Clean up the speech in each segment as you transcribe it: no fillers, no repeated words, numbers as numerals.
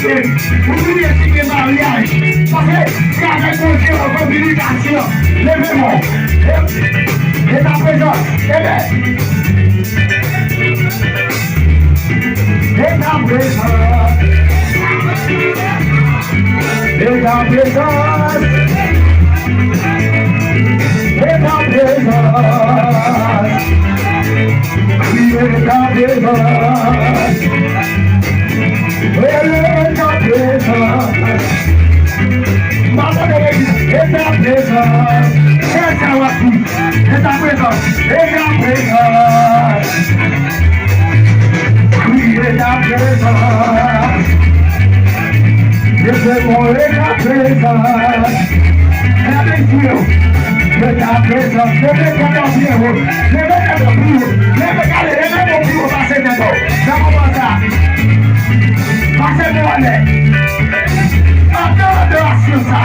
marcher. Oubliez ce qui est mariage. Parce que c'est avec mon Dieu en communication. Levez-moi. Et ta présence. Et ta présence. Et ta présence. Et ta présence. Et ta présence. Maman de l'église, et ta présence, et ta présence, et ta présence, et ta présence, oui, et ta présence, et c'est mon et ta présence, avec Dieu, et ta présence, je vais faire mon bureau, je vais faire mon bureau, je vais faire mon bureau, passer dedans, ça commence ça. Passez-moi les. Attends de la ça.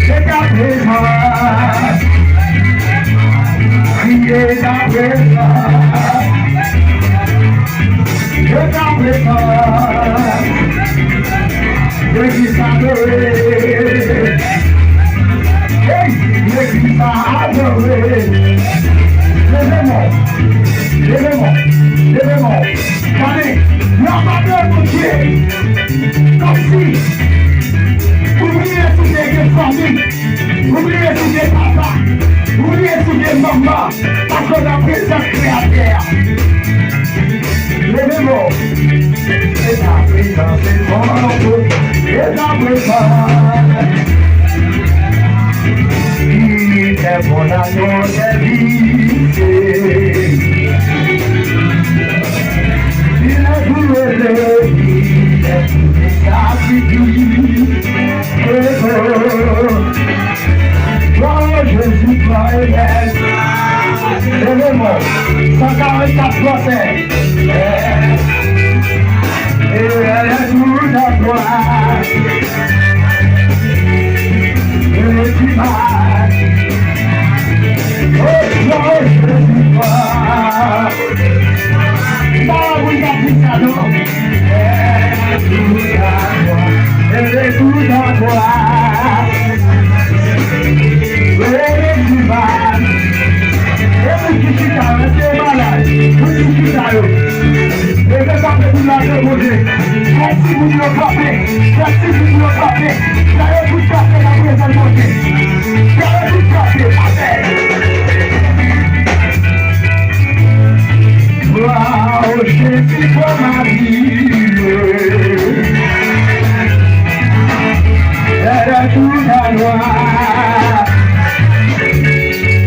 C'est ta présence. Priez ta présence. C'est ta présence. L'église adorée. Hey, l'église adorée. Levez-moi. Levez-moi. Levez-moi. Allez. La madame de Dieu, comme si, oubliez tous les familles, oubliez tous les papas, oubliez tous les mamans, parce que la présence créateur. Levez-moi, et la présence est forte, et la présence, il est bon à notre vie. Il a joué le vie, sa vie. Oh, Jésus, toi et elle. Levez-moi, 144 procès. Et elle est toute à toi. Et tu m'as. Oh, Jésus, toi. Elle est tout à toi. Wow, Jésus pour ma vie. Elle est tout à moi.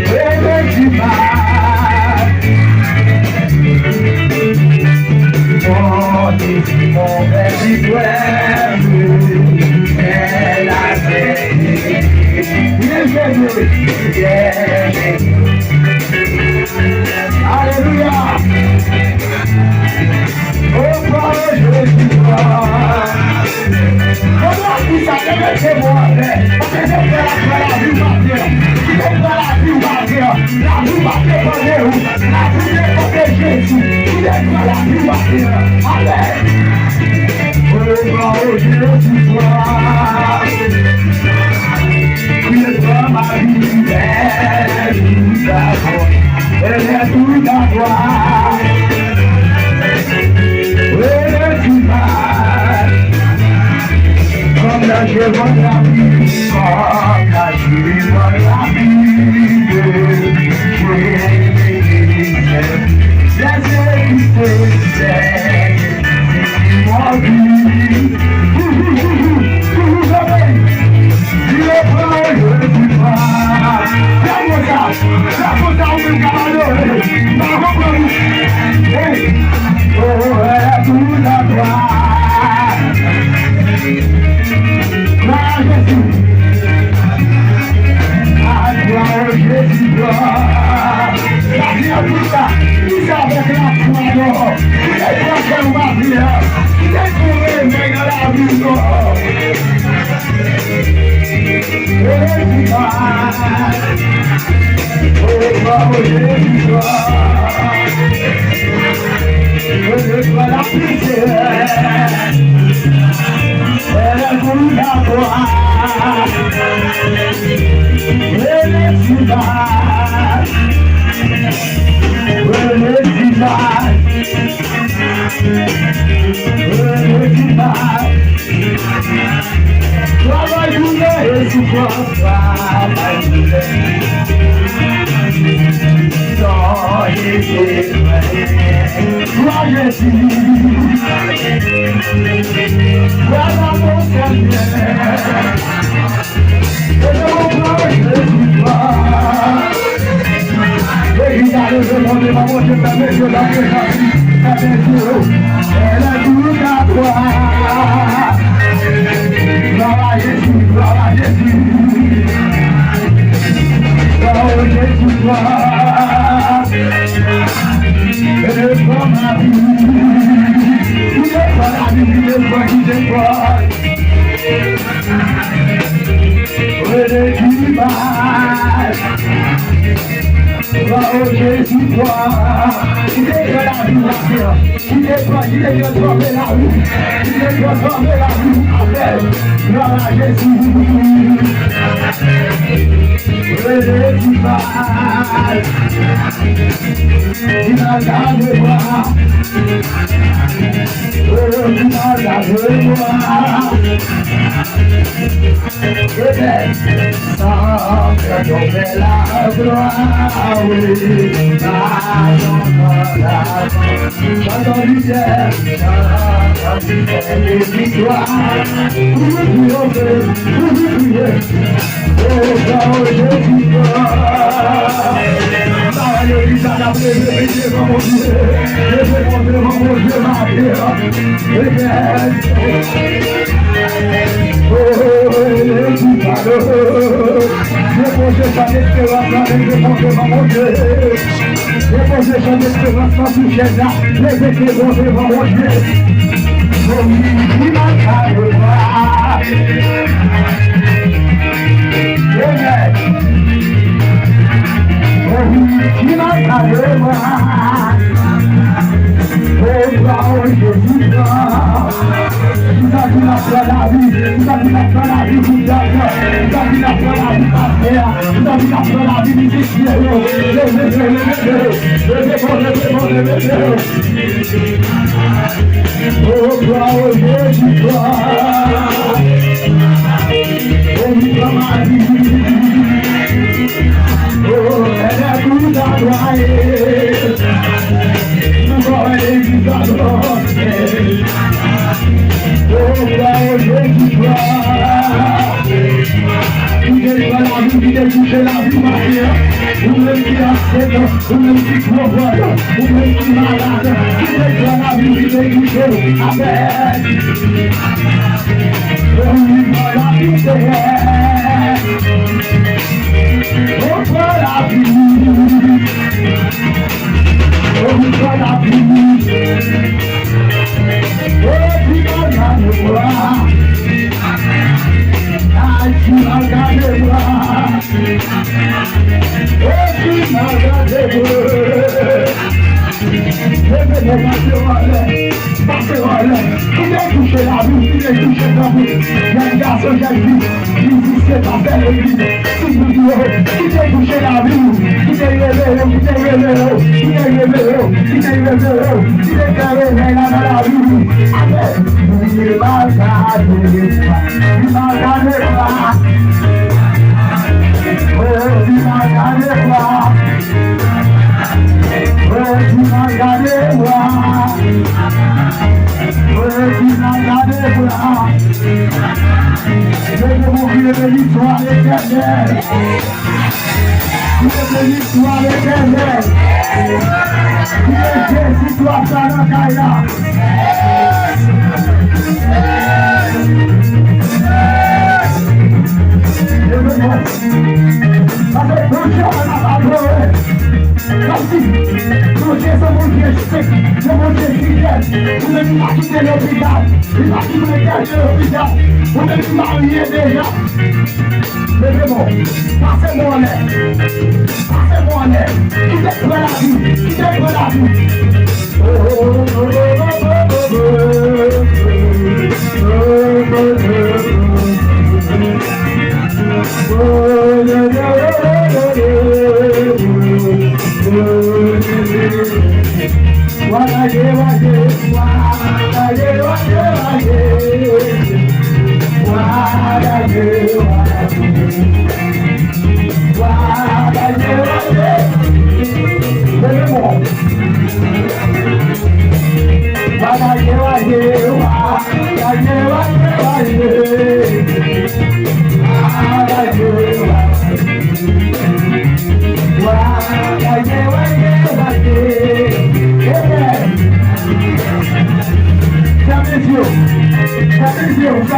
Elle est du mal. Mon Jésus, mon petit frère, elle a fait. Alléluia. Oh, Jésus, comment tu savais que c'est moi? Parce que je fais la vie martyre. Tu fais la vie martyre. La vie martyre pour nous. La vie pour Jésus. Tu fais la vie martyre. Amen. Oh, Jésus, toi. Tu es ma vie. Elle est tout à toi. Comme la joie de la vie, comme la joie de la vie,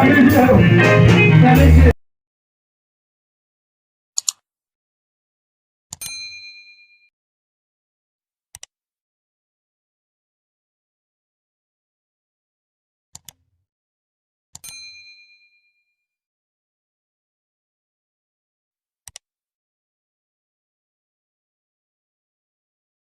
miss you. I miss you.